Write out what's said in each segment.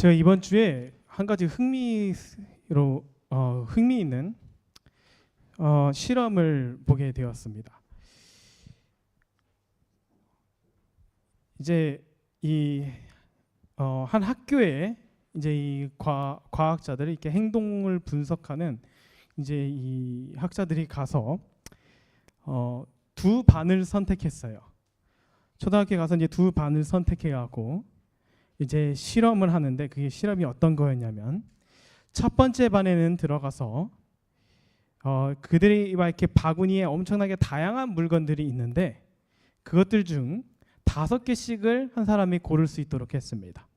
제가 이번 주에 한 가지 흥미있는 실험을 보게 되었습니다. 이제 한 학교에 이제 이 과학자들이 이렇게 행동을 분석하는 이제 이 학자들이 가서 두 반을 선택했어요. 초등학교에 가서 이제 두 반을 선택해가고 이제 실험을 하는데, 그게 실험이 어떤 거였냐면, 첫 번째 반에는 들어가서 그들이 막 이렇게 바구니에 엄청나게 다양한 물건들이 있는데, 그것들 중 5개씩을 한 사람이 고를 수 있도록 했습니다.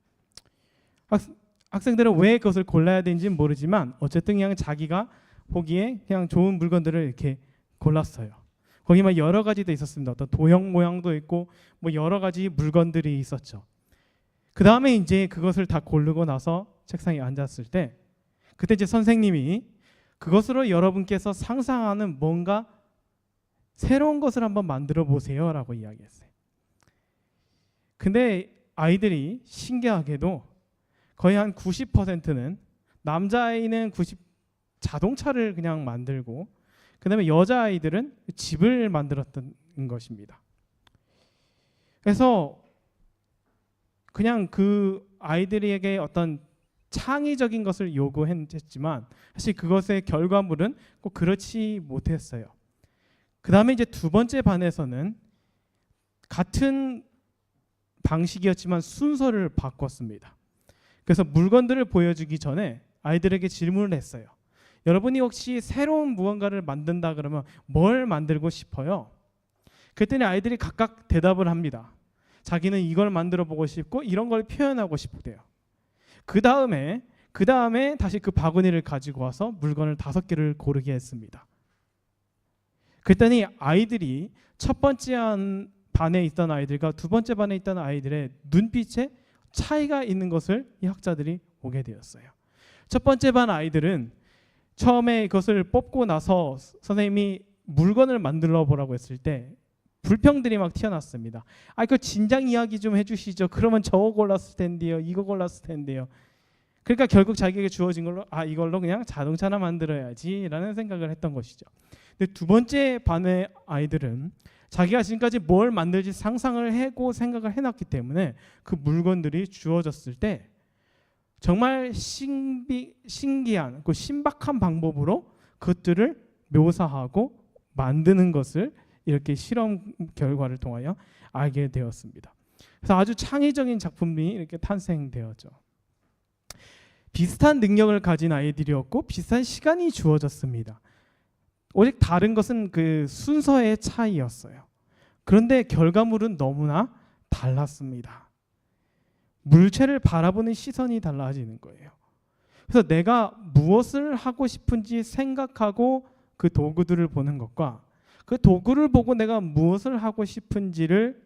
학생들은 왜 그것을 골라야 되는지는 모르지만 어쨌든 그냥 자기가 보기에 그냥 좋은 물건들을 이렇게 골랐어요. 거기 막 여러 가지도 있었습니다. 어떤 도형 모양도 있고 뭐 여러 가지 물건들이 있었죠. 그 다음에 이제 그것을 다 고르고 나서 책상에 앉았을 때, 그때 이제 선생님이 그것으로 여러분께서 상상하는 뭔가 새로운 것을 한번 만들어 보세요 라고 이야기했어요. 근데 아이들이 신기하게도 거의 한 90%는, 남자아이는 자동차를 그냥 만들고, 그 다음에 여자아이들은 집을 만들었던 것입니다. 그래서 그냥 그 아이들에게 어떤 창의적인 것을 요구했지만 사실 그것의 결과물은 꼭 그렇지 못했어요. 그 다음에 이제 두 번째 반에서는 같은 방식이었지만 순서를 바꿨습니다. 그래서 물건들을 보여주기 전에 아이들에게 질문을 했어요. 여러분이 혹시 새로운 무언가를 만든다 그러면 뭘 만들고 싶어요? 그랬더니 아이들이 각각 대답을 합니다. 자기는 이걸 만들어 보고 싶고 이런 걸 표현하고 싶대요. 그 다음에 다시 그 바구니를 가지고 와서 물건을 5개를 고르게 했습니다. 그랬더니 아이들이 첫 번째 반에 있던 아이들과 두 번째 반에 있던 아이들의 눈빛에 차이가 있는 것을 이 학자들이 보게 되었어요. 첫 번째 반 아이들은 처음에 그것을 뽑고 나서 선생님이 물건을 만들어 보라고 했을 때 불평들이 막 튀어났습니다. 그 진작 이야기 좀 해주시죠. 그러면 저거 골랐을 텐데요. 이거 골랐을 텐데요. 그러니까 결국 자기에게 주어진 걸로 이걸로 그냥 자동차나 만들어야지라는 생각을 했던 것이죠. 근데 두 번째 반의 아이들은 자기가 지금까지 뭘 만들지 상상을 하고 생각을 해놨기 때문에 그 물건들이 주어졌을 때 정말 신기한, 그 신박한 방법으로 그것들을 묘사하고 만드는 것을 이렇게 실험 결과를 통하여 알게 되었습니다. 그래서 아주 창의적인 작품이 이렇게 탄생되었죠. 비슷한 능력을 가진 아이들이었고 비슷한 시간이 주어졌습니다. 오직 다른 것은 그 순서의 차이였어요. 그런데 결과물은 너무나 달랐습니다. 물체를 바라보는 시선이 달라지는 거예요. 그래서 내가 무엇을 하고 싶은지 생각하고 그 도구들을 보는 것과 그 도구를 보고 내가 무엇을 하고 싶은지를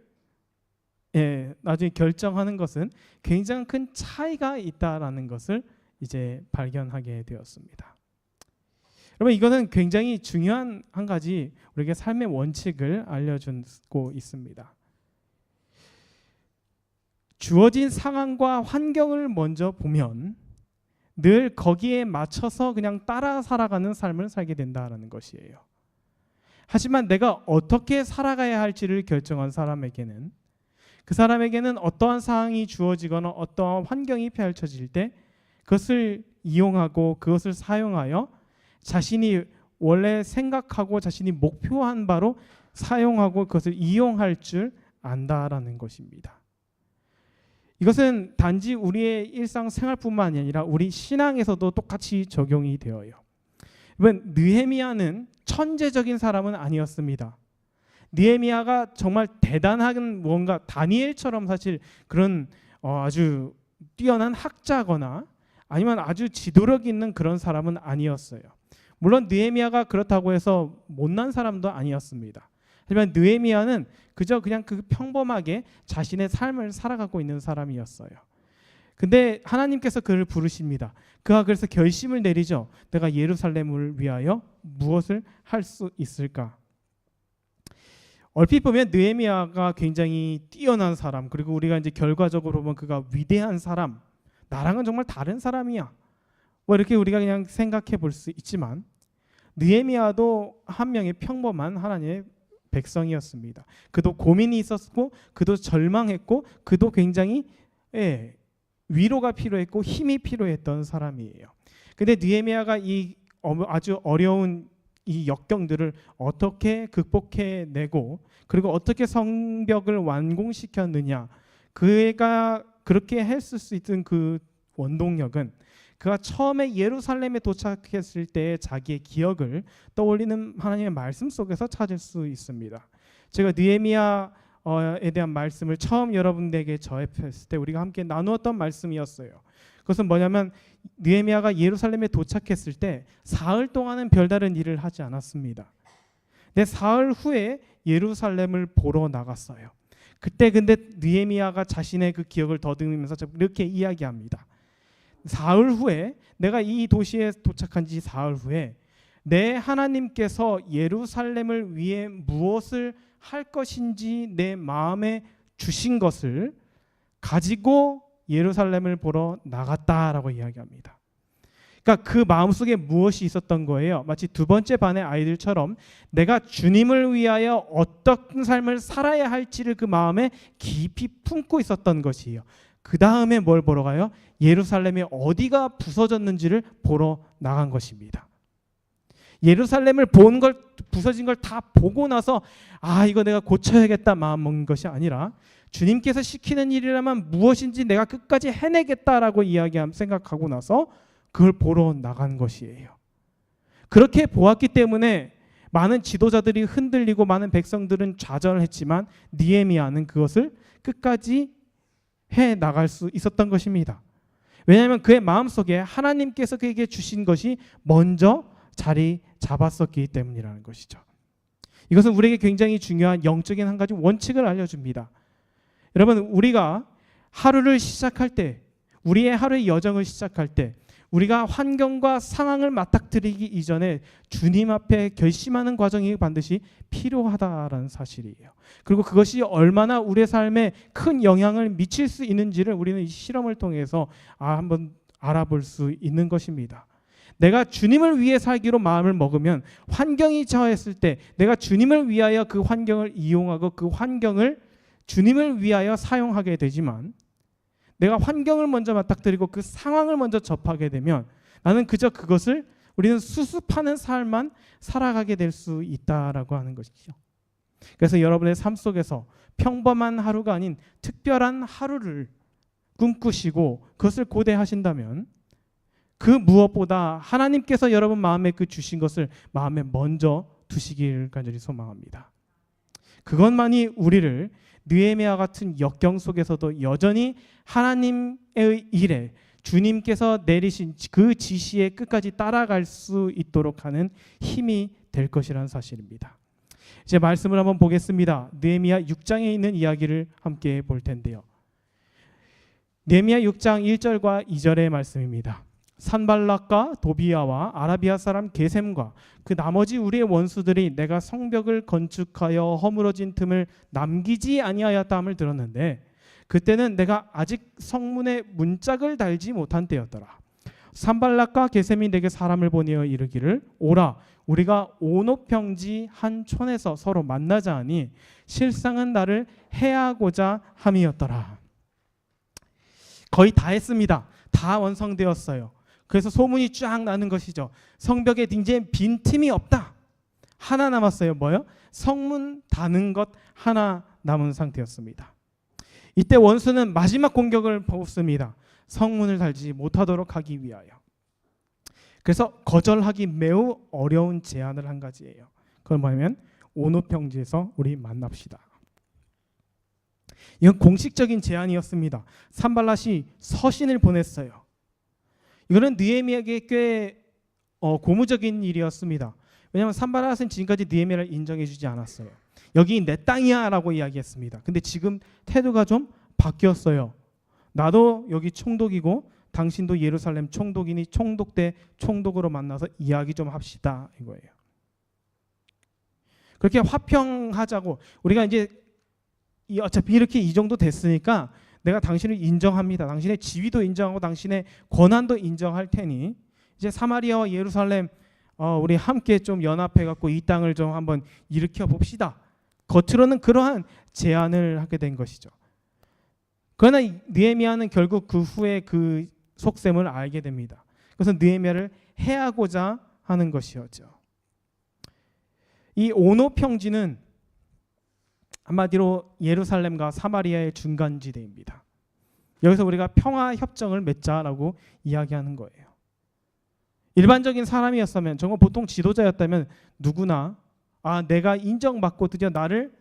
나중에 결정하는 것은 굉장히 큰 차이가 있다라는 것을 이제 발견하게 되었습니다. 여러분, 이거는 굉장히 중요한 한 가지 우리에게 삶의 원칙을 알려주고 있습니다. 주어진 상황과 환경을 먼저 보면 늘 거기에 맞춰서 그냥 따라 살아가는 삶을 살게 된다는 것이에요. 하지만 내가 어떻게 살아가야 할지를 결정한 사람에게는, 그 사람에게는 어떠한 상황이 주어지거나 어떠한 환경이 펼쳐질 때 그것을 이용하고 그것을 사용하여 자신이 원래 생각하고 자신이 목표한 바로 사용하고 그것을 이용할 줄 안다라는 것입니다. 이것은 단지 우리의 일상생활뿐만 아니라 우리 신앙에서도 똑같이 적용이 되어요. 느헤미야는 천재적인 사람은 아니었습니다. 느헤미야가 정말 대단한 뭔가 다니엘처럼 사실 그런 아주 뛰어난 학자거나 아니면 아주 지도력 있는 그런 사람은 아니었어요. 물론 느헤미야가 그렇다고 해서 못난 사람도 아니었습니다. 하지만 느헤미야는 그저 그냥 그 평범하게 자신의 삶을 살아가고 있는 사람이었어요. 근데 하나님께서 그를 부르십니다. 그가 그래서 결심을 내리죠. 내가 예루살렘을 위하여 무엇을 할 수 있을까? 얼핏 보면 느헤미야가 굉장히 뛰어난 사람, 그리고 우리가 이제 결과적으로 보면 그가 위대한 사람, 나랑은 정말 다른 사람이야. 뭐 이렇게 우리가 그냥 생각해 볼 수 있지만 느헤미야도 한 명의 평범한 하나님의 백성이었습니다. 그도 고민이 있었고 그도 절망했고 그도 굉장히 위로가 필요했고 힘이 필요했던 사람이에요. 근데 느헤미야가 이 아주 어려운 이 역경들을 어떻게 극복해내고 그리고 어떻게 성벽을 완공시켰느냐, 그가 그렇게 했을 수 있던 그 원동력은 그가 처음에 예루살렘에 도착했을 때의 자기의 기억을 떠올리는 하나님의 말씀 속에서 찾을 수 있습니다. 제가 느헤미야에 대한 말씀을 처음 여러분에게 전했을 때 우리가 함께 나누었던 말씀이었어요. 그것은 뭐냐면 느헤미야가 예루살렘에 도착했을 때 사흘 동안은 별다른 일을 하지 않았습니다. 근데 사흘 후에 예루살렘을 보러 나갔어요. 그때 근데 느헤미야가 자신의 그 기억을 더듬으면서 이렇게 이야기합니다. 사흘 후에, 내가 이 도시에 도착한 지 사흘 후에 내 하나님께서 예루살렘을 위해 무엇을 할 것인지 내 마음에 주신 것을 가지고 예루살렘을 보러 나갔다라고 이야기합니다. 그러니까 그 마음속에 무엇이 있었던 거예요? 마치 두 번째 반의 아이들처럼 내가 주님을 위하여 어떤 삶을 살아야 할지를 그 마음에 깊이 품고 있었던 것이에요. 그 다음에 뭘 보러 가요? 예루살렘이 어디가 부서졌는지를 보러 나간 것입니다. 예루살렘을 본 걸, 부서진 걸 다 보고 나서 이거 내가 고쳐야겠다 마음 먹는 것이 아니라 주님께서 시키는 일이라면 무엇인지 내가 끝까지 해내겠다라고 생각하고 나서 그걸 보러 나간 것이에요. 그렇게 보았기 때문에 많은 지도자들이 흔들리고 많은 백성들은 좌절했지만 느헤미야는 그것을 끝까지 해 나갈 수 있었던 것입니다. 왜냐하면 그의 마음속에 하나님께서 그에게 주신 것이 먼저 자리 잡았었기 때문이라는 것이죠. 이것은 우리에게 굉장히 중요한 영적인 한 가지 원칙을 알려줍니다. 여러분, 우리가 하루를 시작할 때, 우리의 하루의 여정을 시작할 때 우리가 환경과 상황을 맞닥뜨리기 이전에 주님 앞에 결심하는 과정이 반드시 필요하다라는 사실이에요. 그리고 그것이 얼마나 우리의 삶에 큰 영향을 미칠 수 있는지를 우리는 이 실험을 통해서 한번 알아볼 수 있는 것입니다. 내가 주님을 위해 살기로 마음을 먹으면 환경이 처했을 때 내가 주님을 위하여 그 환경을 이용하고 그 환경을 주님을 위하여 사용하게 되지만, 내가 환경을 먼저 맞닥뜨리고 그 상황을 먼저 접하게 되면 나는 그저 그것을 우리는 수습하는 삶만 살아가게 될 수 있다라고 하는 것이죠. 그래서 여러분의 삶 속에서 평범한 하루가 아닌 특별한 하루를 꿈꾸시고 그것을 고대하신다면 그 무엇보다 하나님께서 여러분 마음에 그 주신 것을 마음에 먼저 두시길 간절히 소망합니다. 그것만이 우리를 느헤미야 같은 역경 속에서도 여전히 하나님의 일에 주님께서 내리신 그 지시에 끝까지 따라갈 수 있도록 하는 힘이 될 것이라는 사실입니다. 이제 말씀을 한번 보겠습니다. 느헤미야 6장에 있는 이야기를 함께 볼 텐데요. 느헤미야 6장 1절과 2절의 말씀입니다. 산발락과 도비야와 아라비아 사람 게셈과 그 나머지 우리의 원수들이 내가 성벽을 건축하여 허물어진 틈을 남기지 아니하였다함을 들었는데 그때는 내가 아직 성문에 문짝을 달지 못한 때였더라. 산발락과 게셈이 내게 사람을 보내어 이르기를 오라 우리가 오노평지 한 촌에서 서로 만나자 하니 실상은 나를 해하고자 함이었더라. 거의 다 했습니다. 다 완성되었어요. 그래서 소문이 쫙 나는 것이죠. 성벽에 이제 빈틈이 없다. 하나 남았어요. 뭐요? 성문 다는 것 하나 남은 상태였습니다. 이때 원수는 마지막 공격을 퍼붓습니다. 성문을 달지 못하도록 하기 위하여. 그래서 거절하기 매우 어려운 제안을 한 가지예요. 그건 뭐냐면 오노평지에서 우리 만납시다. 이건 공식적인 제안이었습니다. 산발랏이 서신을 보냈어요. 이거는 느헤미야에게 꽤 고무적인 일이었습니다. 왜냐하면 산발랏은 지금까지 느헤미야를 인정해주지 않았어요. 여기 내 땅이야 라고 이야기했습니다. 근데 지금 태도가 좀 바뀌었어요. 나도 여기 총독이고 당신도 예루살렘 총독이니 총독 대 총독으로 만나서 이야기 좀 합시다 이거예요. 그렇게 화평하자고 우리가 이제 어차피 이렇게 이 정도 됐으니까 내가 당신을 인정합니다. 당신의 지위도 인정하고 당신의 권한도 인정할 테니 이제 사마리아와 예루살렘 우리 함께 좀 연합해 갖고 이 땅을 좀 한번 일으켜 봅시다. 겉으로는 그러한 제안을 하게 된 것이죠. 그러나 느헤미야는 결국 그 후에 그 속셈을 알게 됩니다. 그래서 느헤미야를 해하고자 하는 것이었죠. 이 오노 평지는 한마디로 예루살렘과 사마리아의 중간지대입니다. 여기서 우리가 평화 협정을 맺자라고 이야기하는 거예요. 일반적인 사람이었으면, 정말 보통 지도자였다면 누구나 내가 인정받고 드디어 나를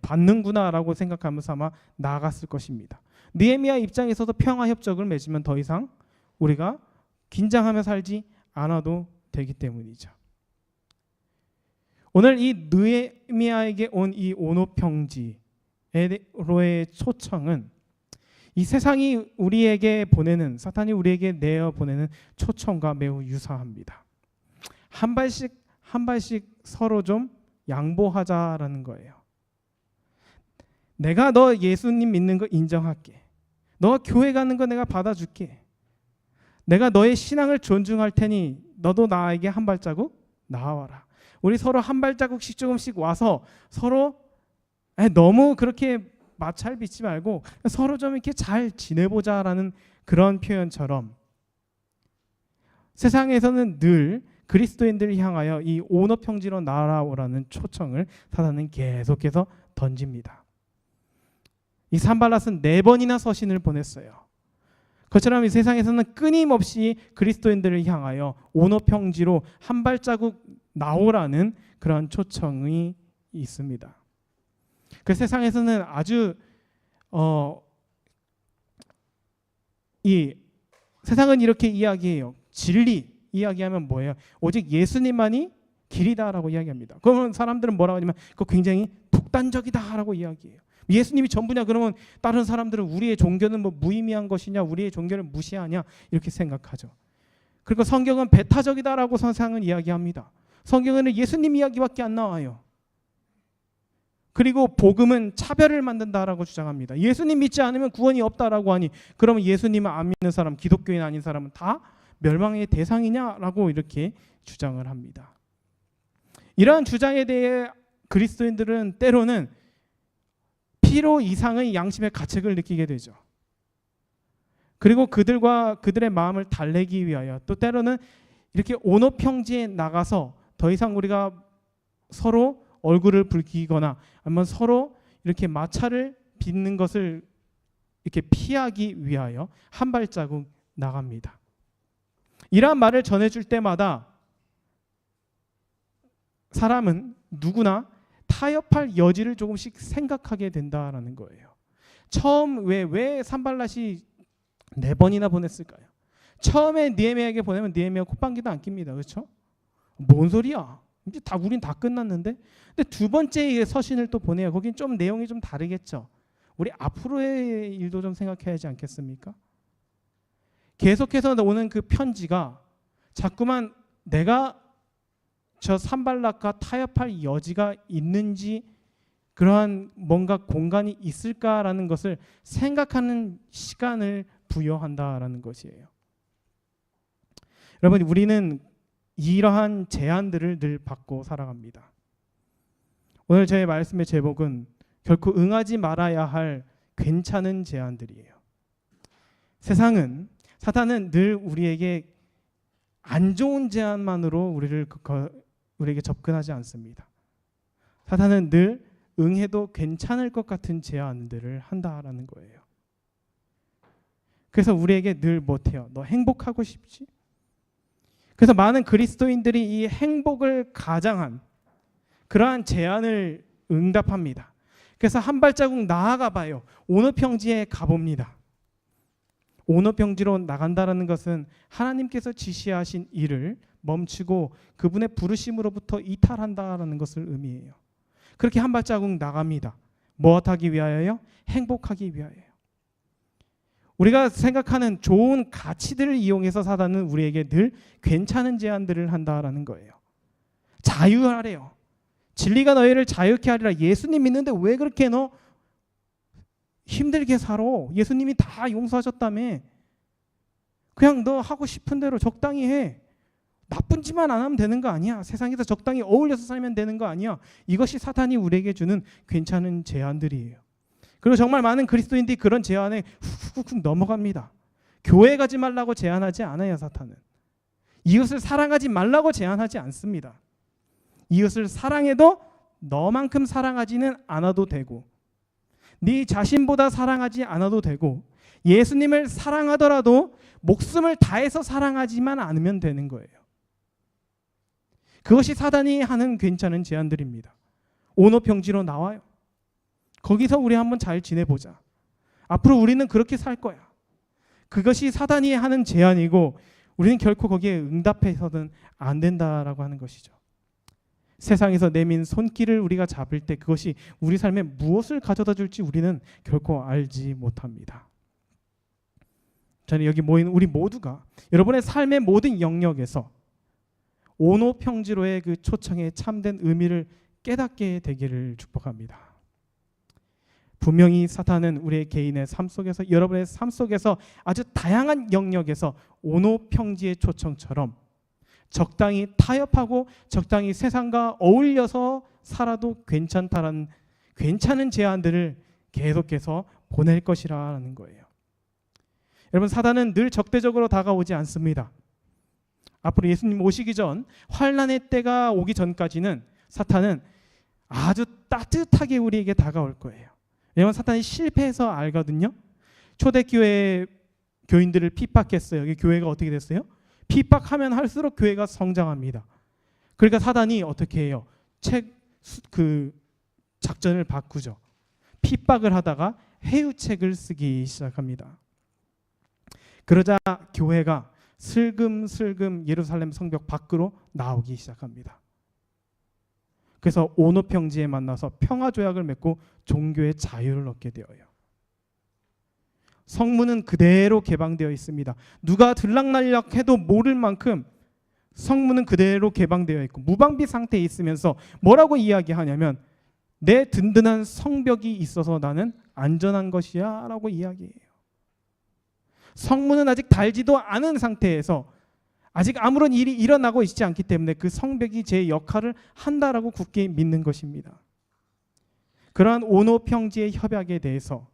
받는구나라고 생각하면서 아마 나아갔을 것입니다. 느헤미야 입장에서도 평화 협정을 맺으면 더 이상 우리가 긴장하며 살지 않아도 되기 때문이죠. 오늘 이 느헤미야에게 온 이 오노 평지로의 초청은 이 세상이 우리에게 보내는, 사탄이 우리에게 내어 보내는 초청과 매우 유사합니다. 한 발씩 서로 좀 양보하자라는 거예요. 내가 너 예수님 믿는 거 인정할게. 너 교회 가는 거 내가 받아줄게. 내가 너의 신앙을 존중할 테니 너도 나에게 한 발자국 나아와라. 우리 서로 한 발자국씩 조금씩 와서 서로 너무 그렇게 마찰 빚지 말고 서로 좀 이렇게 잘 지내보자라는 그런 표현처럼 세상에서는 늘 그리스도인들을 향하여 이 오너 평지로 날아오라는 초청을 사단은 계속해서 던집니다. 이 산발랏은 4번이나 서신을 보냈어요. 그처럼 이 세상에서는 끊임없이 그리스도인들을 향하여 오너 평지로 한 발자국 나오라는 그런 초청이 있습니다. 그 세상에서는 아주 이 세상은 이렇게 이야기해요. 진리 이야기하면 뭐예요? 오직 예수님만이 길이다라고 이야기합니다. 그러면 사람들은 뭐라고 하냐면 그거 굉장히 독단적이다라고 이야기해요. 예수님이 전부냐? 그러면 다른 사람들은 우리의 종교는 뭐 무의미한 것이냐, 우리의 종교를 무시하냐 이렇게 생각하죠. 그리고 성경은 배타적이다라고 세상은 이야기합니다. 성경에는 예수님 이야기밖에 안 나와요. 그리고 복음은 차별을 만든다라고 주장합니다. 예수님 믿지 않으면 구원이 없다라고 하니 그러면 예수님을 안 믿는 사람, 기독교인 아닌 사람은 다 멸망의 대상이냐라고 이렇게 주장을 합니다. 이러한 주장에 대해 그리스도인들은 때로는 필요 이상의 양심의 가책을 느끼게 되죠. 그리고 그들의 마음을 달래기 위하여 또 때로는 이렇게 오너 평지에 나가서 더 이상 우리가 서로 얼굴을 붉히거나 아니면 서로 이렇게 마찰을 빚는 것을 이렇게 피하기 위하여 한 발자국 나갑니다. 이러한 말을 전해줄 때마다 사람은 누구나 타협할 여지를 조금씩 생각하게 된다라는 거예요. 처음 왜 산발랏이 4번이나 보냈을까요? 처음에 느헤미야에게 보내면 느헤미야 콧방귀도 안 낍니다. 그렇죠? 뭔 소리야? 이제 우린 다 끝났는데. 근데 두 번째 서신을 또 보내요. 거긴 좀 내용이 좀 다르겠죠. 우리 앞으로의 일도 좀 생각해야 하지 않겠습니까? 계속해서 오는 그 편지가 자꾸만 내가 저 산발랏과 타협할 여지가 있는지 그러한 뭔가 공간이 있을까라는 것을 생각하는 시간을 부여한다라는 것이에요. 여러분, 우리는 이러한 제안들을 늘 받고 살아갑니다. 오늘 저의 말씀의 제목은 결코 응하지 말아야 할 괜찮은 제안들이에요. 사탄은 늘 우리에게 안 좋은 제안만으로 우리에게 접근하지 않습니다. 사탄은 늘 응해도 괜찮을 것 같은 제안들을 한다라는 거예요. 그래서 우리에게 늘 못해요. 너 행복하고 싶지? 그래서 많은 그리스도인들이 이 행복을 가장한 그러한 제안을 응답합니다. 그래서 한 발자국 나아가 봐요. 오너 평지에 가봅니다. 오너 평지로 나간다는 것은 하나님께서 지시하신 일을 멈추고 그분의 부르심으로부터 이탈한다라는 것을 의미해요. 그렇게 한 발자국 나갑니다. 무엇하기 위하여요? 행복하기 위하여요. 우리가 생각하는 좋은 가치들을 이용해서 사단은 우리에게 늘 괜찮은 제안들을 한다라는 거예요. 자유하래요. 진리가 너희를 자유케 하리라. 예수님 믿는데 왜 그렇게 너 힘들게 살아. 예수님이 다 용서하셨다며. 그냥 너 하고 싶은 대로 적당히 해. 나쁜 짓만 안 하면 되는 거 아니야. 세상에서 적당히 어울려서 살면 되는 거 아니야. 이것이 사탄이 우리에게 주는 괜찮은 제안들이에요. 그리고 정말 많은 그리스도인들이 그런 제안에 훅훅 넘어갑니다. 교회 가지 말라고 제안하지 않아요. 사탄은 이웃을 사랑하지 말라고 제안하지 않습니다. 이웃을 사랑해도 너만큼 사랑하지는 않아도 되고, 네 자신보다 사랑하지 않아도 되고, 예수님을 사랑하더라도 목숨을 다해서 사랑하지만 않으면 되는 거예요. 그것이 사단이 하는 괜찮은 제안들입니다. 온오평지로 나와요. 거기서 우리 한번 잘 지내보자. 앞으로 우리는 그렇게 살 거야. 그것이 사단이 하는 제안이고, 우리는 결코 거기에 응답해서는 안 된다라고 하는 것이죠. 세상에서 내민 손길을 우리가 잡을 때 그것이 우리 삶에 무엇을 가져다 줄지 우리는 결코 알지 못합니다. 저는 여기 모인 우리 모두가 여러분의 삶의 모든 영역에서 온오평지로의 그 초청의 참된 의미를 깨닫게 되기를 축복합니다. 분명히 사탄은 우리의 개인의 삶 속에서, 여러분의 삶 속에서 아주 다양한 영역에서 온오평지의 초청처럼 적당히 타협하고 적당히 세상과 어울려서 살아도 괜찮다라는 괜찮은 제안들을 계속해서 보낼 것이라는 거예요. 여러분, 사단은 늘 적대적으로 다가오지 않습니다. 앞으로 예수님 오시기 전, 환난의 때가 오기 전까지는 사탄은 아주 따뜻하게 우리에게 다가올 거예요. 왜냐하면 사탄이 실패해서 알거든요. 초대교회 교인들을 핍박했어요. 여기 교회가 어떻게 됐어요? 핍박하면 할수록 교회가 성장합니다. 그러니까 사단이 어떻게 해요? 작전을 바꾸죠. 핍박을 하다가 해유책을 쓰기 시작합니다. 그러자 교회가 슬금슬금 예루살렘 성벽 밖으로 나오기 시작합니다. 그래서 온오평지에 만나서 평화조약을 맺고 종교의 자유를 얻게 되어요. 성문은 그대로 개방되어 있습니다. 누가 들락날락해도 모를 만큼 성문은 그대로 개방되어 있고 무방비 상태에 있으면서 뭐라고 이야기하냐면, 내 든든한 성벽이 있어서 나는 안전한 것이야 라고 이야기해요. 성문은 아직 달지도 않은 상태에서 아직 아무런 일이 일어나고 있지 않기 때문에 그 성벽이 제 역할을 한다라고 굳게 믿는 것입니다. 그러한 온오평지의 협약에 대해서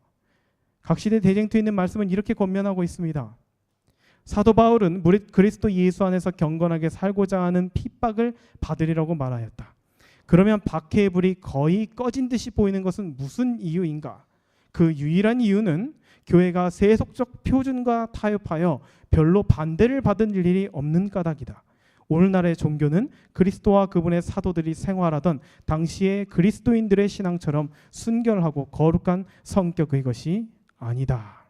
각시대 대쟁투에 있는 말씀은 이렇게 권면하고 있습니다. 사도 바울은 그리스도 예수 안에서 경건하게 살고자 하는 핍박을 받으리라고 말하였다. 그러면 박해의 불이 거의 꺼진 듯이 보이는 것은 무슨 이유인가? 그 유일한 이유는 교회가 세속적 표준과 타협하여 별로 반대를 받은 일이 없는 까닭이다. 오늘날의 종교는 그리스도와 그분의 사도들이 생활하던 당시의 그리스도인들의 신앙처럼 순결하고 거룩한 성격의 것이 아니다.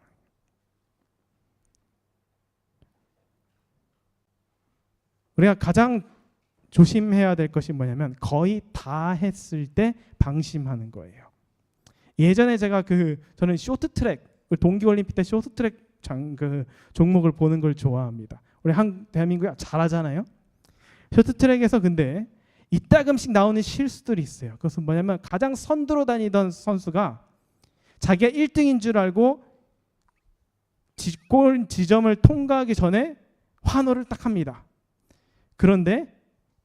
우리가 가장 조심해야 될 것이 뭐냐면, 거의 다 했을 때 방심하는 거예요. 예전에 제가 저는 쇼트트랙, 동계올림픽 때 쇼트트랙 종목을 보는 걸 좋아합니다. 우리 대한민국이 잘하잖아요. 쇼트트랙에서 근데 이따금씩 나오는 실수들이 있어요. 그것은 뭐냐면, 가장 선두로 다니던 선수가 자기가 1등인 줄 알고 골 지점을 통과하기 전에 환호를 딱 합니다. 그런데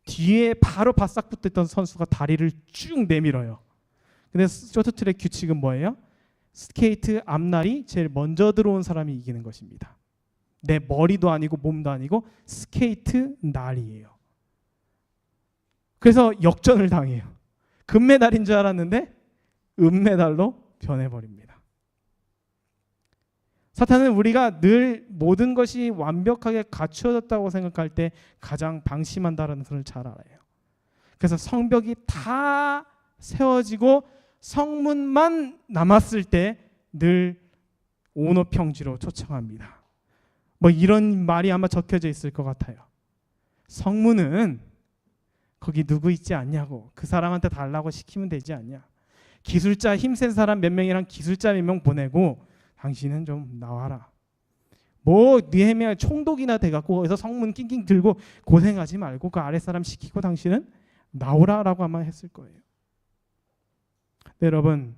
뒤에 바로 바싹 붙었던 선수가 다리를 쭉 내밀어요. 근데 쇼트트랙 규칙은 뭐예요? 스케이트 앞날이 제일 먼저 들어온 사람이 이기는 것입니다. 내 머리도 아니고 몸도 아니고 스케이트 날이에요. 그래서 역전을 당해요. 금메달인 줄 알았는데 은메달로 변해버립니다. 사탄은 우리가 늘 모든 것이 완벽하게 갖추어졌다고 생각할 때 가장 방심한다는 것을 잘 알아요. 그래서 성벽이 다 세워지고 성문만 남았을 때 늘 온오평지로 초청합니다. 뭐 이런 말이 아마 적혀져 있을 것 같아요. 성문은 거기 누구 있지 않냐고, 그 사람한테 달라고 시키면 되지 않냐. 기술자 힘센 사람 몇 명이랑 기술자 몇 명 보내고 당신은 좀 나와라. 뭐 느헤미야 총독이나 돼갖고 거기서 성문 낑낑 들고 고생하지 말고 그 아랫사람 시키고 당신은 나오라라고 아마 했을 거예요. 네, 여러분,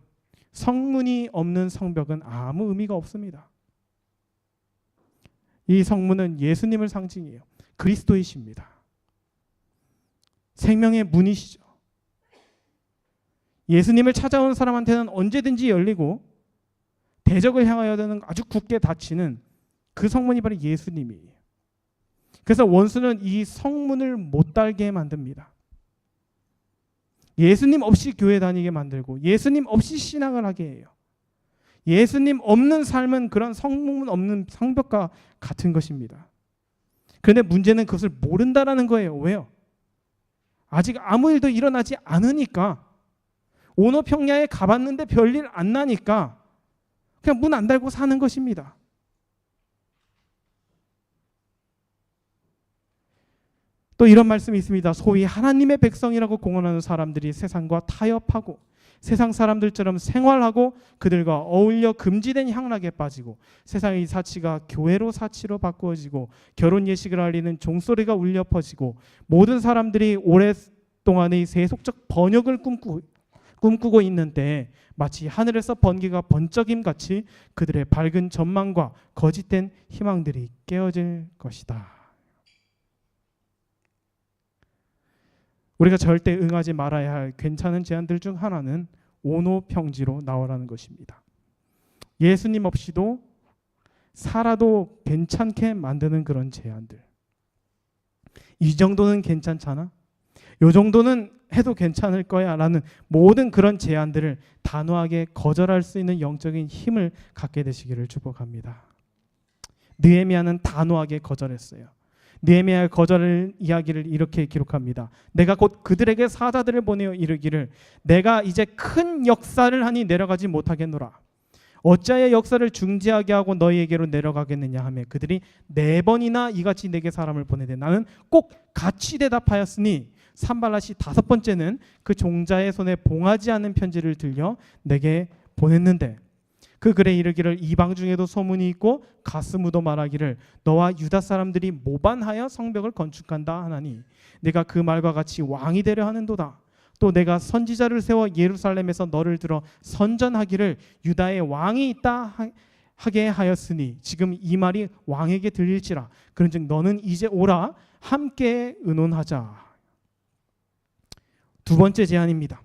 성문이 없는 성벽은 아무 의미가 없습니다. 이 성문은 예수님을 상징해요. 그리스도이십니다. 생명의 문이시죠. 예수님을 찾아온 사람한테는 언제든지 열리고 대적을 향하여는 아주 굳게 닫히는 그 성문이 바로 예수님이에요. 그래서 원수는 이 성문을 못 달게 만듭니다. 예수님 없이 교회 다니게 만들고 예수님 없이 신앙을 하게 해요. 예수님 없는 삶은 그런 성문 없는 성벽과 같은 것입니다. 그런데 문제는 그것을 모른다라는 거예요. 왜요? 아직 아무 일도 일어나지 않으니까, 오노 평야에 가봤는데 별일 안 나니까 그냥 문 안 달고 사는 것입니다. 또 이런 말씀이 있습니다. 소위 하나님의 백성이라고 공언하는 사람들이 세상과 타협하고 세상 사람들처럼 생활하고 그들과 어울려 금지된 향락에 빠지고 세상의 사치가 교회로 사치로 바꾸어지고 결혼 예식을 알리는 종소리가 울려 퍼지고 모든 사람들이 오랫동안의 세속적 번역을 꿈꾸고 있는 때에 마치 하늘에서 번개가 번쩍임 같이 그들의 밝은 전망과 거짓된 희망들이 깨어질 것이다. 우리가 절대 응하지 말아야 할 괜찮은 제안들 중 하나는 오노평지로 나오라는 것입니다. 예수님 없이도 살아도 괜찮게 만드는 그런 제안들. 이 정도는 괜찮잖아? 이 정도는 해도 괜찮을 거야 라는 모든 그런 제안들을 단호하게 거절할 수 있는 영적인 힘을 갖게 되시기를 축복합니다. 느헤미야는 단호하게 거절했어요. 느헤미야의 거절 이야기를 이렇게 기록합니다. 내가 곧 그들에게 사자들을 보내어 이르기를 내가 이제 큰 역사를 하니 내려가지 못하겠노라. 어찌하여 역사를 중지하게 하고 너희에게로 내려가겠느냐 하며 그들이 4번이나 이같이 내게 사람을 보내되 나는 꼭 같이 대답하였으니 산발랏이 5번째는 그 종자의 손에 봉하지 않은 편지를 들려 내게 보냈는데 그 글에 이르기를 이방 중에도 소문이 있고 가스무도 말하기를 너와 유다 사람들이 모반하여 성벽을 건축한다 하나니 내가 그 말과 같이 왕이 되려 하는도다. 또 내가 선지자를 세워 예루살렘에서 너를 들어 선전하기를 유다의 왕이 있다 하게 하였으니 지금 이 말이 왕에게 들릴지라. 그런즉 너는 이제 오라 함께 의논하자. 두 번째 제안입니다.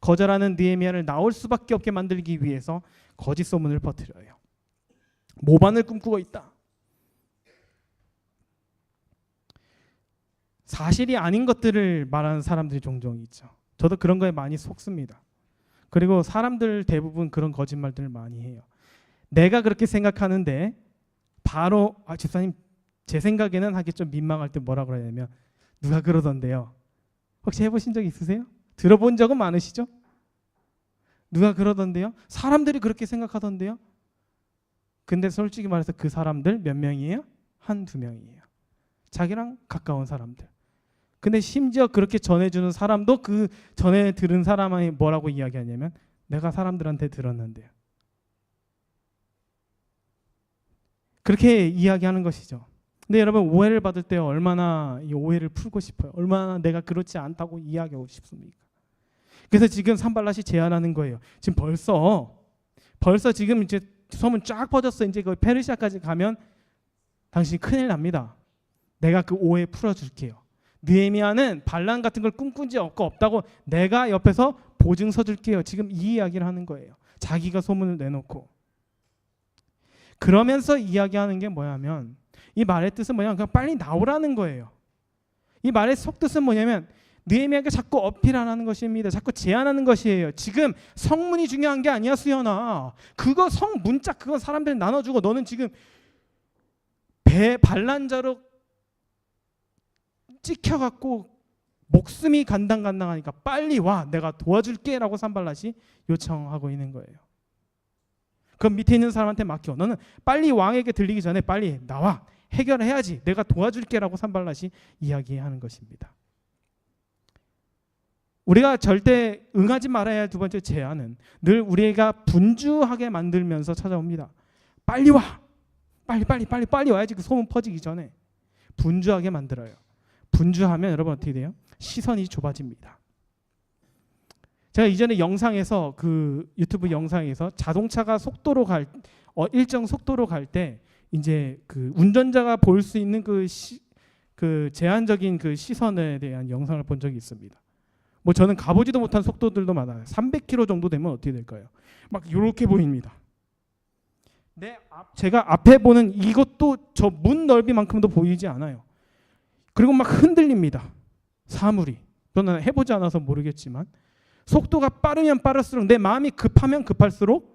거절하는 느헤미야를 나올 수밖에 없게 만들기 위해서 거짓 소문을 퍼뜨려요. 모반을 꿈꾸고 있다. 사실이 아닌 것들을 말하는 사람들이 종종 있죠. 저도 그런 거에 많이 속습니다. 그리고 사람들 대부분 그런 거짓말들을 많이 해요. 내가 그렇게 생각하는데 바로 집사님 제 생각에는 하기 좀 민망할 때 뭐라고 그러냐면 누가 그러던데요. 혹시 해보신 적 있으세요? 들어본 적은 많으시죠? 누가 그러던데요? 사람들이 그렇게 생각하던데요? 근데 솔직히 말해서 그 사람들 몇 명이에요? 1-2명이에요. 자기랑 가까운 사람들. 근데 심지어 그렇게 전해주는 사람도 그 전에 들은 사람이 뭐라고 이야기하냐면 내가 사람들한테 들었는데요. 그렇게 이야기하는 것이죠. 근데 여러분 오해를 받을 때 얼마나 이 오해를 풀고 싶어요. 얼마나 내가 그렇지 않다고 이야기하고 싶습니까? 그래서 지금 산발랏이 제안하는 거예요. 지금 벌써 지금 이제 소문 쫙 퍼졌어. 이제 그 페르시아까지 가면 당신 큰일 납니다. 내가 그 오해 풀어줄게요. 느헤미야는 반란 같은 걸 꿈꾼 적 없다고 내가 옆에서 보증서 줄게요. 지금 이 이야기를 하는 거예요. 자기가 소문을 내놓고. 그러면서 이야기하는 게 뭐냐면 이 말의 뜻은 뭐냐면 그냥 빨리 나오라는 거예요. 이 말의 속뜻은 뭐냐면 느헤미야에게 자꾸 어필하는 것입니다. 자꾸 제안하는 것이에요. 지금 성문이 중요한 게 아니야 수연아. 그거 성문짝 그거 사람들 나눠주고 너는 지금 반란자로 찍혀갖고 목숨이 간당간당하니까 빨리 와 내가 도와줄게 라고 산발랏이 요청하고 있는 거예요. 그럼 밑에 있는 사람한테 맡겨. 너는 빨리 왕에게 들리기 전에 빨리 나와 해결해야지 내가 도와줄게 라고 산발랏이 이야기하는 것입니다. 우리가 절대 응하지 말아야 할 두 번째 제안은 늘 우리가 분주하게 만들면서 찾아옵니다. 빨리 와. 빨리 와야지 그 소문 퍼지기 전에. 분주하게 만들어요. 분주하면 여러분 어떻게 돼요? 시선이 좁아집니다. 제가 이전에 영상에서 그 유튜브 영상에서 자동차가 속도로 일정 속도로 갈 때 이제 그 운전자가 볼 수 있는 그 제한적인 그 시선에 대한 영상을 본 적이 있습니다. 뭐 저는 가보지도 못한 속도들도 많아요. 300km 정도 되면 어떻게 될까요? 막 이렇게 보입니다. 제가 앞에 보는 이것도 저 문 넓이만큼도 보이지 않아요. 그리고 막 흔들립니다. 사물이. 저는 해보지 않아서 모르겠지만 속도가 빠르면 빠를수록 내 마음이 급하면 급할수록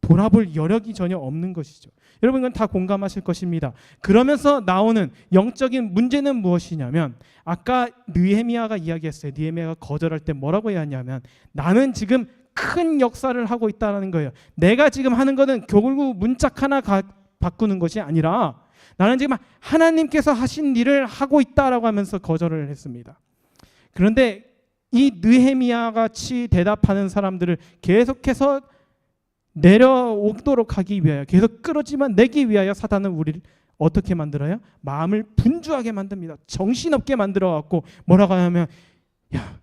돌아볼 여력이 전혀 없는 것이죠. 여러분 이건 다 공감하실 것입니다. 그러면서 나오는 영적인 문제는 무엇이냐면 아까 느헤미야가 이야기했어요. 느헤미야가 거절할 때 뭐라고 해야 하냐면 나는 지금 큰 역사를 하고 있다는 거예요. 내가 지금 하는 거는 결국 문짝 하나 바꾸는 것이 아니라 나는 지금 하나님께서 하신 일을 하고 있다라고 하면서 거절을 했습니다. 그런데 이 느헤미야 같이 대답하는 사람들을 계속해서 내려오도록 하기 위하여 계속 끌어지만 내기 위하여 사단은 우리를 어떻게 만들어요? 마음을 분주하게 만듭니다. 정신없게 만들어 갖고 뭐라고 하냐면 야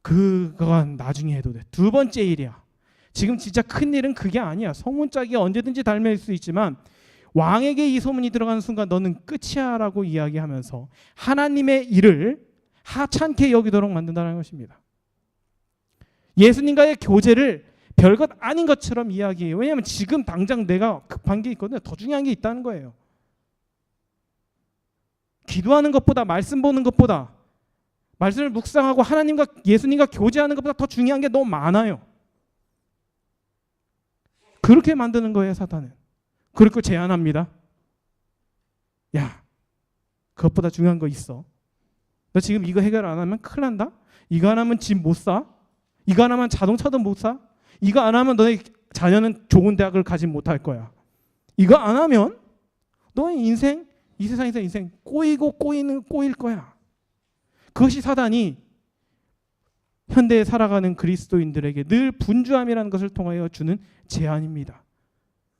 그건 나중에 해도 돼. 두 번째 일이야. 지금 진짜 큰 일은 그게 아니야. 소문짝이 언제든지 달릴 수 있지만 왕에게 이 소문이 들어가는 순간 너는 끝이야 라고 이야기하면서 하나님의 일을 하찮게 여기도록 만든다는 것입니다. 예수님과의 교제를 별것 아닌 것처럼 이야기해요. 왜냐하면 지금 당장 내가 급한 게 있거든요. 더 중요한 게 있다는 거예요. 기도하는 것보다 말씀 보는 것보다 말씀을 묵상하고 하나님과 예수님과 교제하는 것보다 더 중요한 게 너무 많아요. 그렇게 만드는 거예요, 사탄은. 그리고 제안합니다. 야, 그것보다 중요한 거 있어. 너 지금 이거 해결 안 하면 큰일 난다? 이거 안 하면 집 못 사? 이거 안 하면 자동차도 못 사? 이거 안 하면 너의 자녀는 좋은 대학을 가지 못할 거야. 이거 안 하면 너의 인생, 이 세상에서 인생 꼬일 거야. 그것이 사단이 현대에 살아가는 그리스도인들에게 늘 분주함이라는 것을 통하여 주는 제안입니다.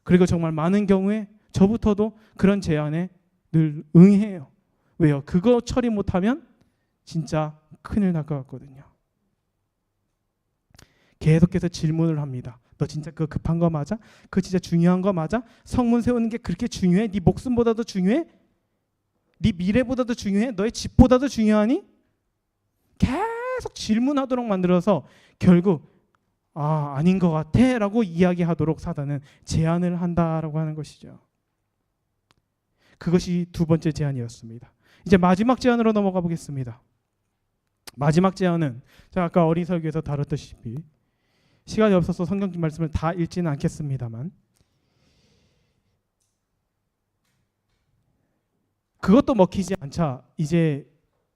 그리고 정말 많은 경우에 저부터도 그런 제안에 늘 응해요. 왜요? 그거 처리 못하면 진짜 큰일 날 것 같거든요. 계속해서 질문을 합니다. 너 진짜 그거 급한 거 맞아? 그거 진짜 중요한 거 맞아? 성문 세우는 게 그렇게 중요해? 네 목숨보다도 중요해? 네 미래보다도 중요해? 너의 집보다도 중요하니? 계속 질문하도록 만들어서 결국 아닌 것 같아 라고 이야기하도록 사단은 제안을 한다라고 하는 것이죠. 그것이 두 번째 제안이었습니다. 이제 마지막 제안으로 넘어가 보겠습니다. 마지막 제안은 제가 아까 어린 설교에서 다뤘다시피 시간이 없어서 성경 말씀을 다 읽지는 않겠습니다만 그것도 먹히지 않자 이제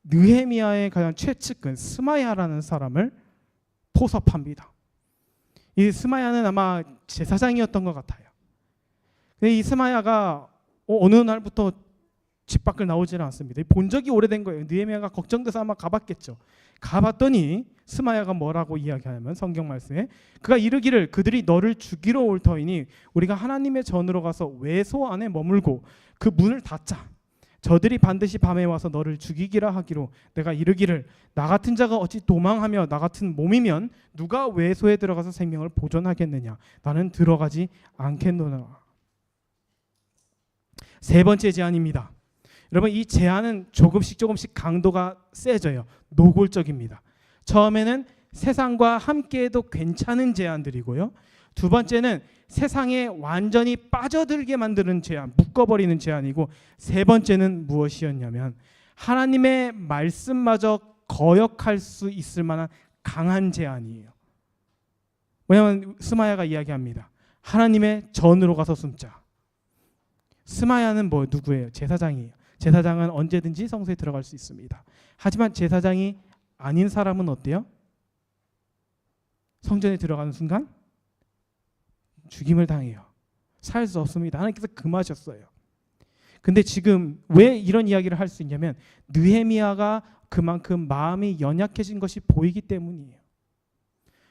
느헤미야의 가장 최측근 스마야라는 사람을 포섭합니다. 이 스마야는 아마 제사장이었던 것 같아요. 근데 이 스마야가 어느 날부터 집 밖을 나오지는 않습니다. 본 적이 오래된 거예요. 느헤미야가 걱정돼서 아마 가봤겠죠. 가봤더니 스마야가 뭐라고 이야기하냐면 성경 말씀에 그가 이르기를 그들이 너를 죽이러 올 터이니 우리가 하나님의 전으로 가서 외소 안에 머물고 그 문을 닫자. 저들이 반드시 밤에 와서 너를 죽이기라 하기로 내가 이르기를 나 같은 자가 어찌 도망하며 나 같은 몸이면 누가 외소에 들어가서 생명을 보존하겠느냐. 나는 들어가지 않겠노라. 세 번째 제안입니다. 여러분 이 제안은 조금씩 강도가 세져요. 노골적입니다. 처음에는 세상과 함께해도 괜찮은 제안들이고요. 두 번째는 세상에 완전히 빠져들게 만드는 제안, 묶어버리는 제안이고 세 번째는 무엇이었냐면 하나님의 말씀마저 거역할 수 있을 만한 강한 제안이에요. 왜냐하면 스마야가 이야기합니다. 하나님의 전으로 가서 숨자. 스마야는 누구예요? 제사장이에요. 제사장은 언제든지 성소에 들어갈 수 있습니다. 하지만 제사장이 아닌 사람은 어때요? 성전에 들어가는 순간 죽임을 당해요. 살 수 없습니다. 하나님께서 금하셨어요. 근데 지금 왜 이런 이야기를 할 수 있냐면 느헤미야가 그만큼 마음이 연약해진 것이 보이기 때문이에요.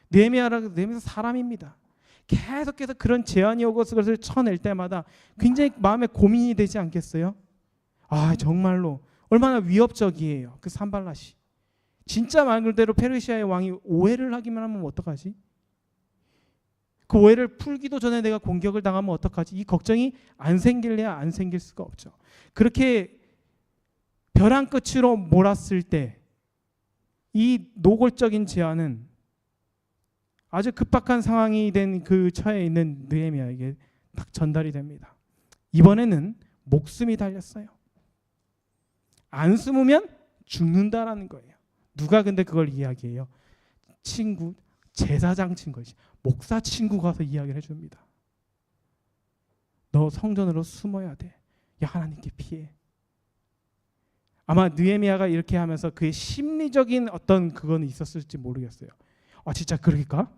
느헤미야는 사람입니다. 계속해서 그런 제안이 오고 그것을 쳐낼 때마다 굉장히 마음에 고민이 되지 않겠어요? 정말로 얼마나 위협적이에요. 그 산발랏이. 진짜 말 그대로 페르시아의 왕이 오해를 하기만 하면 어떡하지? 그 오해를 풀기도 전에 내가 공격을 당하면 어떡하지? 이 걱정이 안 생길래야 안 생길 수가 없죠. 그렇게 벼랑 끝으로 몰았을 때 이 노골적인 제안은 아주 급박한 상황이 된 그 처해 있는 느헤미야에게 딱 전달이 됩니다. 이번에는 목숨이 달렸어요. 안 숨으면 죽는다라는 거예요. 누가 근데 그걸 이야기해요? 친구, 제사장 친구지. 목사 친구가 와서 이야기를 해줍니다. 너 성전으로 숨어야 돼. 야, 하나님께 피해. 아마 느헤미야가 이렇게 하면서 그의 심리적인 어떤 그건 있었을지 모르겠어요. 아, 진짜 그럴까?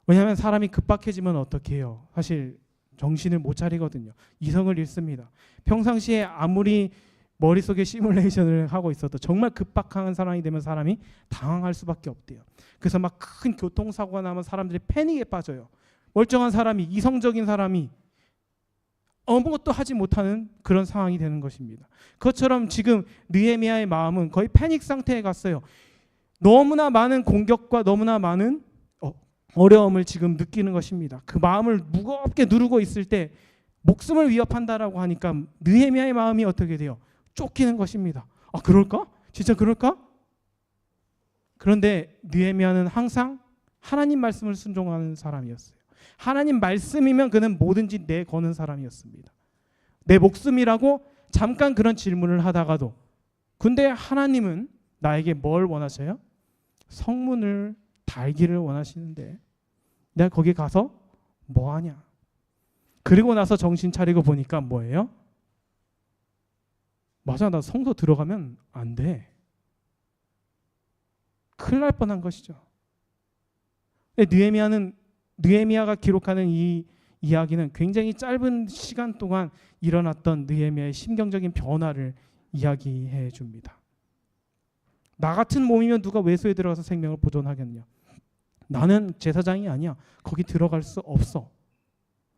왜냐하면 사람이 급박해지면 어떻게 해요? 사실 정신을 못 차리거든요. 이성을 잃습니다. 평상시에 아무리 머릿속에 시뮬레이션을 하고 있어도 정말 급박한 상황이 되면 사람이 당황할 수밖에 없대요. 그래서 막 큰 교통사고가 나면 사람들이 패닉에 빠져요. 멀쩡한 사람이, 이성적인 사람이 아무것도 하지 못하는 그런 상황이 되는 것입니다. 그것처럼 지금 느헤미야의 마음은 거의 패닉 상태에 갔어요. 너무나 많은 공격과 너무나 많은 어려움을 지금 느끼는 것입니다. 그 마음을 무겁게 누르고 있을 때 목숨을 위협한다라고 하니까 느헤미야의 마음이 어떻게 돼요? 쫓기는 것입니다. 아, 그럴까? 진짜 그럴까? 그런데 느헤미야는 항상 하나님 말씀을 순종하는 사람이었어요. 하나님 말씀이면 그는 뭐든지 내거는 사람이었습니다. 내 목숨이라고 잠깐 그런 질문을 하다가도, 근데 하나님은 나에게 뭘 원하셔요? 성문을 달기를 원하시는데 내가 거기 가서 뭐 하냐? 그리고 나서 정신 차리고 보니까 뭐예요? 맞아, 나 성소 들어가면 안 돼. 큰일 날 뻔한 것이죠. 느헤미야가 기록하는 이 이야기는 굉장히 짧은 시간 동안 일어났던 느헤미야의 심경적인 변화를 이야기해 줍니다. 나 같은 몸이면 누가 외소에 들어가서 생명을 보존하겠냐? 나는 제사장이 아니야. 거기 들어갈 수 없어.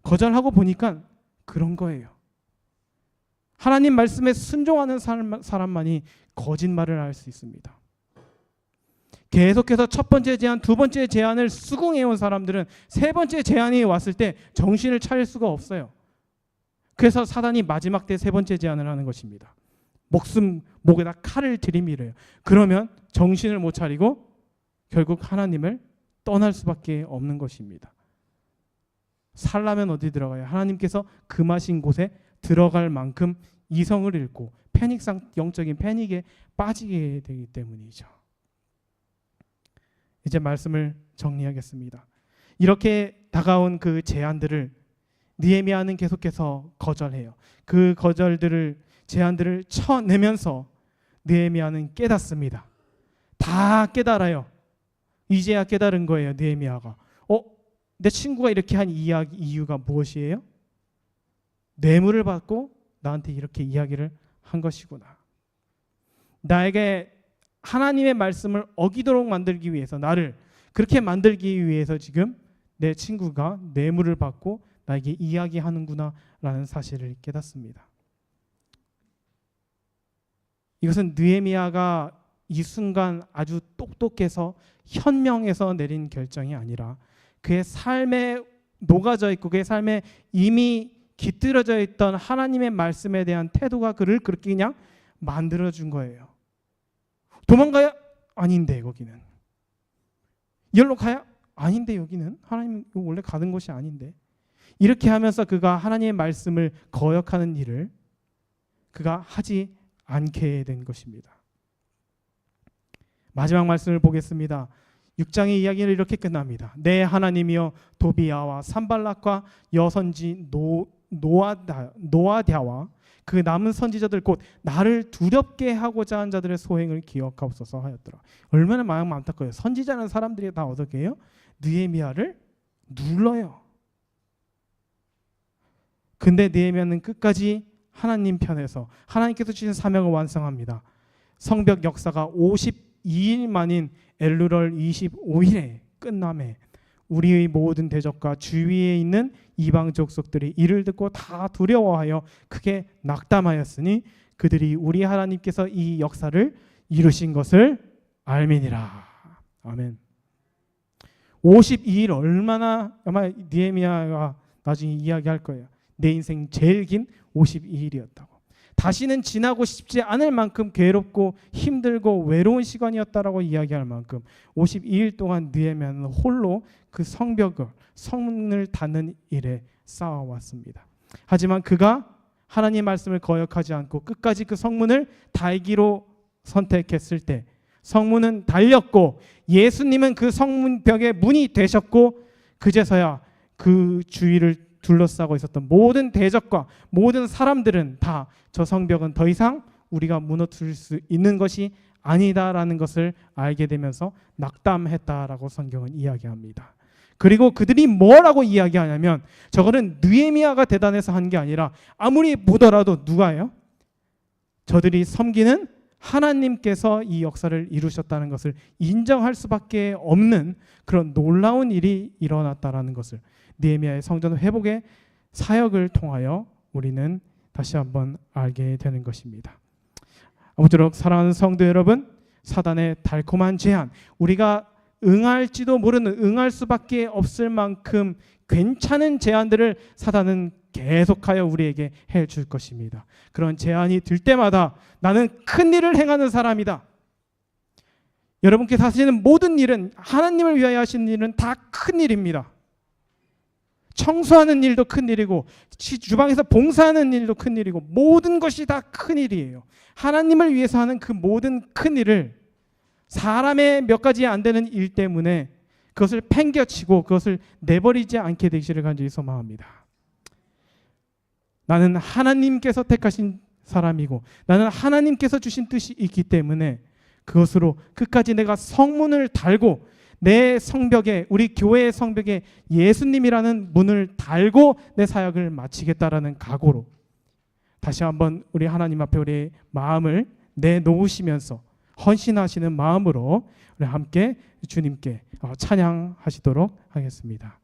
거절하고 보니까 그런 거예요. 하나님 말씀에 순종하는 사람만이 거짓말을 할 수 있습니다. 계속해서 첫 번째 제안, 두 번째 제안을 수긍해온 사람들은 세 번째 제안이 왔을 때 정신을 차릴 수가 없어요. 그래서 사단이 마지막 때 세 번째 제안을 하는 것입니다. 목에다 칼을 들이밀어요. 그러면 정신을 못 차리고 결국 하나님을 떠날 수밖에 없는 것입니다. 살라면 어디 들어가요? 하나님께서 금하신 곳에 들어갈 만큼 이성을 잃고 영적인 패닉에 빠지게 되기 때문이죠. 이제 말씀을 정리하겠습니다. 이렇게 다가온 그 제안들을 느헤미야는 계속해서 거절해요. 그 제안들을 쳐내면서 느헤미야는 깨닫습니다. 다 깨달아요. 이제야 깨달은 거예요, 느헤미야가. 내 친구가 이렇게 한 이유가 무엇이에요? 뇌물을 받고 나한테 이렇게 이야기를 한 것이구나. 나에게 하나님의 말씀을 어기도록 만들기 위해서, 나를 그렇게 만들기 위해서 지금 내 친구가 뇌물을 받고 나에게 이야기하는구나 라는 사실을 깨닫습니다. 이것은 느헤미야가 이 순간 아주 똑똑해서 현명해서 내린 결정이 아니라 그의 삶에 녹아져 있고 그의 삶에 이미 깃들어져 있던 하나님의 말씀에 대한 태도가 그를 그렇게 그냥 만들어준 거예요. 도망가야? 아닌데 거기는. 여기로 가야? 아닌데 여기는. 하나님 원래 가는 곳이 아닌데. 이렇게 하면서 그가 하나님의 말씀을 거역하는 일을 그가 하지 않게 된 것입니다. 마지막 말씀을 보겠습니다. 6장의 이야기는 이렇게 끝납니다. 내 하나님이여 도비야와 산발락과 여선지 노아랴와 그 남은 선지자들 곧 나를 두렵게 하고자 한 자들의 소행을 기억하옵소서 하였더라. 얼마나 마음 안타까워요. 선지자는 사람들이 다 어떻게 해요? 느헤미야를 눌러요. 근데 느헤미야는 끝까지 하나님 편에서 하나님께서 주신 사명을 완성합니다. 성벽 역사가 52일 만인 엘루럴 25일에 끝남에 우리의 모든 대적과 주위에 있는 이방 족속들이 이를 듣고 다 두려워하여 크게 낙담하였으니 그들이 우리 하나님께서 이 역사를 이루신 것을 알미니라. 아멘. 52일 얼마나 아마 느헤미야가 나중에 이야기할 거예요. 내 인생 제일 긴 52일이었다고. 다시는 지나고 싶지 않을 만큼 괴롭고 힘들고 외로운 시간이었다라고 이야기할 만큼 52일 동안 느헤미야는 홀로 그 성문을 닫는 일에 싸워왔습니다. 하지만 그가 하나님 말씀을 거역하지 않고 끝까지 그 성문을 달기로 선택했을 때 성문은 달렸고 예수님은 그 성문벽의 문이 되셨고 그제서야 그 주위를 둘러싸고 있었던 모든 대적과 모든 사람들은 다 저 성벽은 더 이상 우리가 무너뜨릴 수 있는 것이 아니다라는 것을 알게 되면서 낙담했다라고 성경은 이야기합니다. 그리고 그들이 뭐라고 이야기하냐면 저거는 느헤미야가 대단해서 한 게 아니라 아무리 보더라도 누가요? 저들이 섬기는 하나님께서 이 역사를 이루셨다는 것을 인정할 수밖에 없는 그런 놀라운 일이 일어났다라는 것을 느헤미야의 성전 회복의 사역을 통하여 우리는 다시 한번 알게 되는 것입니다. 아무쪼록 사랑하는 성도 여러분, 사단의 달콤한 제안, 우리가 응할지도 모르는, 응할 수밖에 없을 만큼 괜찮은 제안들을 사단은 계속하여 우리에게 해줄 것입니다. 그런 제안이 들 때마다 나는 큰 일을 행하는 사람이다. 여러분께서 하시는 모든 일은, 하나님을 위하여 하시는 일은 다 큰 일입니다. 청소하는 일도 큰 일이고 주방에서 봉사하는 일도 큰 일이고 모든 것이 다 큰 일이에요. 하나님을 위해서 하는 그 모든 큰 일을 사람의 몇 가지 안 되는 일 때문에 그것을 팽겨치고 그것을 내버리지 않게 되시를 간절히 소망합니다. 나는 하나님께서 택하신 사람이고 나는 하나님께서 주신 뜻이 있기 때문에 그것으로 끝까지 내가 성문을 달고 내 성벽에, 우리 교회의 성벽에 예수님이라는 문을 달고 내 사역을 마치겠다라는 각오로 다시 한번 우리 하나님 앞에 우리의 마음을 내놓으시면서 헌신하시는 마음으로 우리 함께 주님께 찬양하시도록 하겠습니다.